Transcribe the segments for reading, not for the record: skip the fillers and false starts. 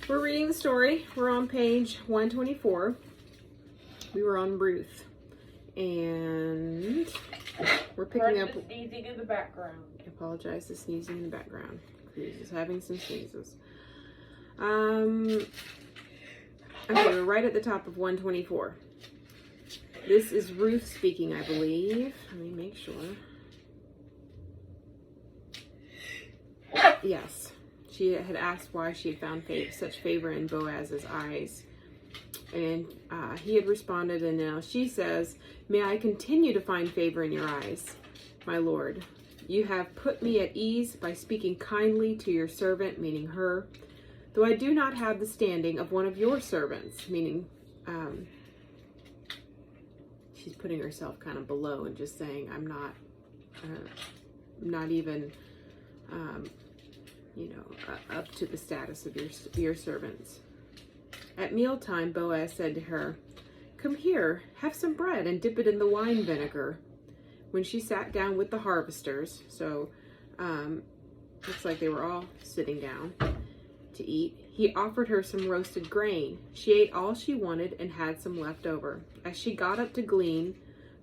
We're reading the story. We're on page 124. We were on Ruth. And we're picking up... sneezing in the background. I apologize, the sneezing in the background. Cruz is having some sneezes. Okay, we're right at the top of 124. This is Ruth speaking, I believe. Let me make sure. Yes. She had asked why she had found such favor in Boaz's eyes. And he had responded, and now she says, "May I continue to find favor in your eyes, my lord. You have put me at ease by speaking kindly to your servant," meaning her, "though I do not have the standing of one of your servants," meaning she's putting herself kind of below and just saying, I'm not even, up to the status of your servants. At mealtime, Boaz said to her, "Come here, have some bread and dip it in the wine vinegar." When she sat down with the harvesters, so looks like they were all sitting down to eat, he offered her some roasted grain. She ate all she wanted and had some left over. As she got up to glean,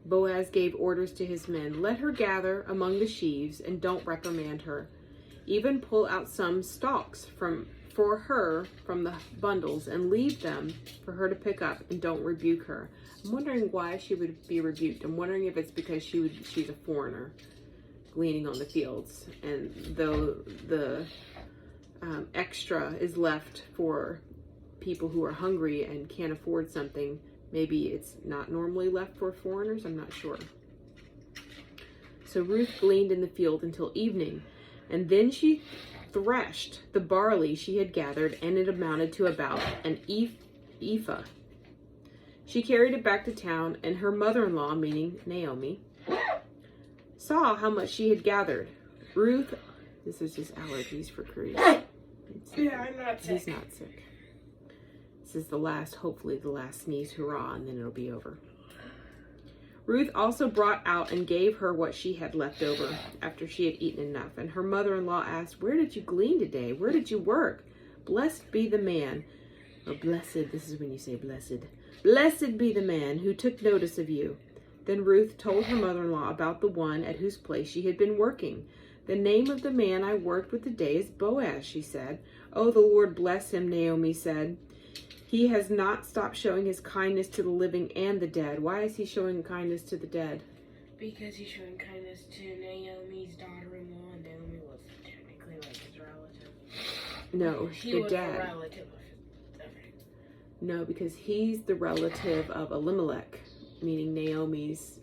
Boaz gave orders to his men, "Let her gather among the sheaves and don't reprimand her. Even pull out some stalks for her from the bundles and leave them for her to pick up, and don't rebuke her." I'm wondering why she would be rebuked. I'm wondering if it's because she's a foreigner gleaning on the fields, and though the extra is left for people who are hungry and can't afford something, maybe it's not normally left for foreigners. I'm not sure. So Ruth gleaned in the field until evening, and then she threshed the barley she had gathered, and it amounted to about an ephah. She carried it back to town, and her mother-in-law, meaning Naomi, saw how much she had gathered. Ruth, this is just allergies for Cruz. Yeah, I'm not sick. He's not sick. This is hopefully the last sneeze, hurrah, and then it'll be over. Ruth also brought out and gave her what she had left over after she had eaten enough. And her mother-in-law asked, "Where did you glean today? Where did you work? Blessed be the man," or blessed, this is when you say blessed. "Blessed be the man who took notice of you." Then Ruth told her mother-in-law about the one at whose place she had been working. "The name of the man I worked with today is Boaz," she said. "Oh, the Lord bless him," Naomi said. "He has not stopped showing his kindness to the living and the dead." Why is he showing kindness to the dead? Because he's showing kindness to Naomi's daughter-in-law, and Naomi was technically like his relative. No, She the was dad. a relative of his. No, because he's the relative of Elimelech, meaning Naomi's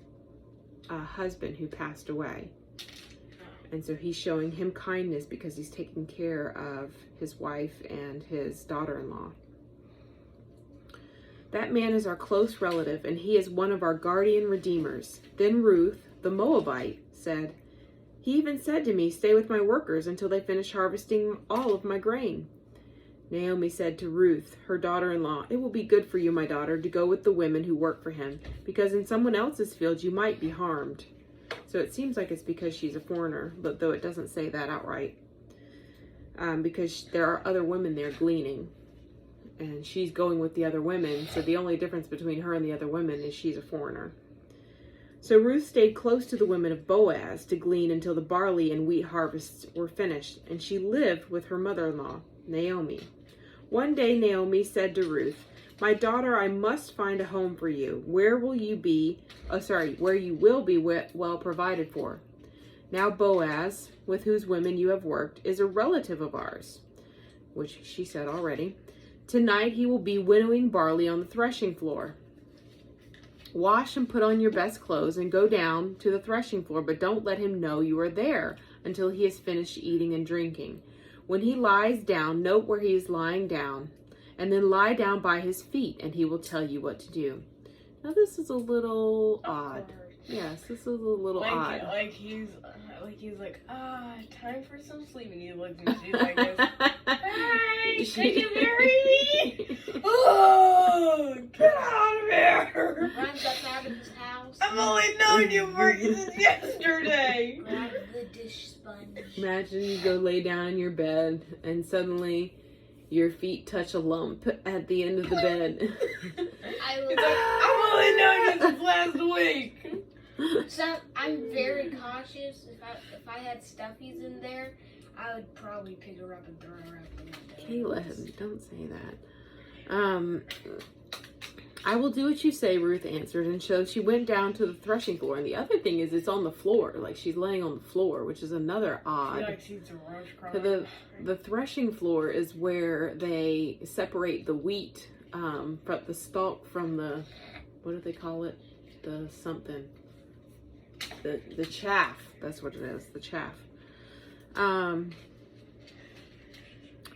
husband who passed away. And so he's showing him kindness because he's taking care of his wife and his daughter-in-law. "That man is our close relative, and he is one of our guardian redeemers." Then Ruth, the Moabite, said, "He even said to me, 'Stay with my workers until they finish harvesting all of my grain.'" Naomi said to Ruth, her daughter-in-law, "It will be good for you, my daughter, to go with the women who work for him, because in someone else's field you might be harmed." So it seems like it's because she's a foreigner, but though it doesn't say that outright. Because there are other women there gleaning, and she's going with the other women, so the only difference between her and the other women is she's a foreigner. So Ruth stayed close to the women of Boaz to glean until the barley and wheat harvests were finished, and she lived with her mother-in-law, Naomi. One day Naomi said to Ruth, "My daughter, I must find a home for you. Where you will be well provided for. Now Boaz, with whose women you have worked, is a relative of ours," which she said already. "Tonight he will be winnowing barley on the threshing floor. Wash and put on your best clothes and go down to the threshing floor, but don't let him know you are there until he has finished eating and drinking. When he lies down, note where he is lying down, and then lie down by his feet, and he will tell you what to do." Now this is a little odd. Yes, this is a little odd. Like he's like, time for some sleep, and he looks and she's like this. "Hey, could you marry me?" "Oh, get out of here!" Runs up out of his house. "I've only known you since yesterday." Grab the dish sponge. Imagine you go lay down in your bed and suddenly Your feet touch a lump at the end of the bed. I've only known you since last week. So I'm very cautious. If I had stuffies in there, I would probably pick her up and throw her out the window. Caleb, don't say that. I will do what you say, Ruth answered, and so she went down to the threshing floor. And the other thing is, it's on the floor, like she's laying on the floor, which is another odd. Like she's a roach crop. The threshing floor is where they separate the wheat from the stalk from the, what do they call it? The something. The chaff. That's what it is. The chaff.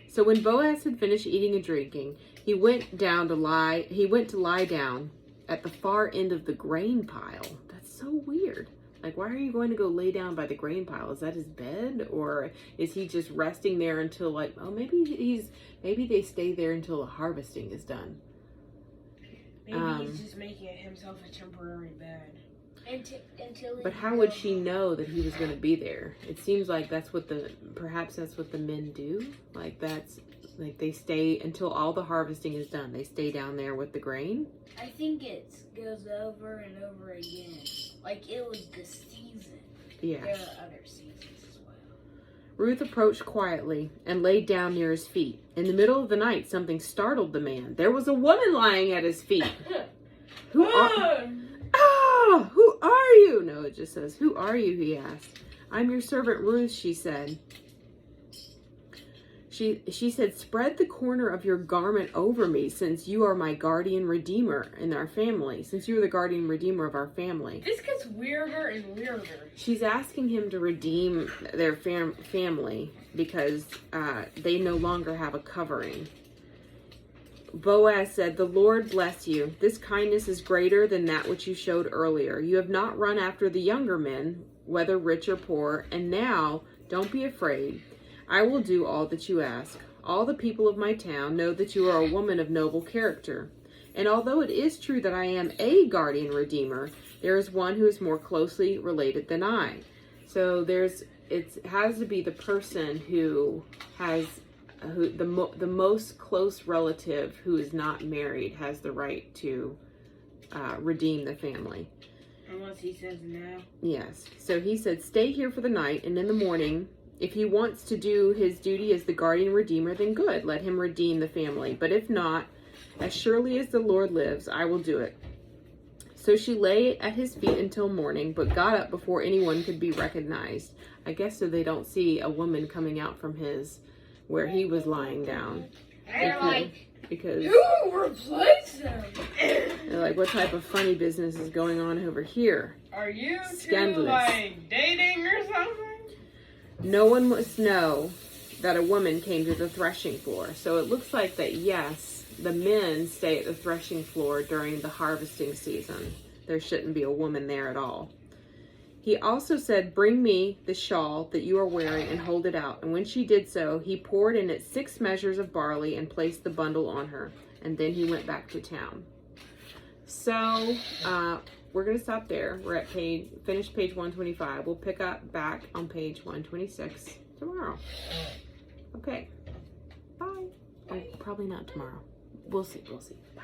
So when Boaz had finished eating and drinking, he went to lie down at the far end of the grain pile. That's so weird. Like, why are you going to go lay down by the grain pile? Is that his bed? Or is he just resting there until, like, oh, maybe they stay there until the harvesting is done. Maybe he's just making himself a temporary bed. But how would she know that he was going to be there? It seems like perhaps that's what the men do. Like they stay until all the harvesting is done. They stay down there with the grain. I think it goes over and over again. Like it was the season. Yeah. There are other seasons as well. Ruth approached quietly and laid down near his feet. In the middle of the night, something startled the man. There was a woman lying at his feet. Who are you? No, it just says, who are you? He asked. I'm your servant Ruth, she said. She said, spread the corner of your garment over me, since you are my guardian redeemer in our family. Since you are the guardian redeemer of our family. This gets weirder and weirder. She's asking him to redeem their family because they no longer have a covering. Boaz said, the Lord bless you. This kindness is greater than that which you showed earlier. You have not run after the younger men, whether rich or poor, and now don't be afraid. I will do all that you ask. All the people of my town know that you are a woman of noble character. And although it is true that I am a guardian redeemer, there is one who is more closely related than I. So it has to be the person who has the most close relative who is not married has the right to redeem the family. Unless he says no. Yes. So he said, stay here for the night, and in the morning, if he wants to do his duty as the guardian redeemer, then good. Let him redeem the family. But if not, as surely as the Lord lives, I will do it. So she lay at his feet until morning, but got up before anyone could be recognized. I guess so they don't see a woman coming out from where he was lying down. Because who replaced him? They're like, what type of funny business is going on over here? Are you Scandalous. two, like, dating or something? No one must know that a woman came to the threshing floor. So it looks like that, yes, the men stay at the threshing floor during the harvesting season. There shouldn't be a woman there at all. He also said, bring me the shawl that you are wearing and hold it out. And when she did so, he poured in it 6 measures of barley and placed the bundle on her. And then he went back to town. So, we're going to stop there. We're at finished page 125. We'll pick up back on page 126 tomorrow. Okay. Bye. Oh, probably not tomorrow. We'll see. Bye.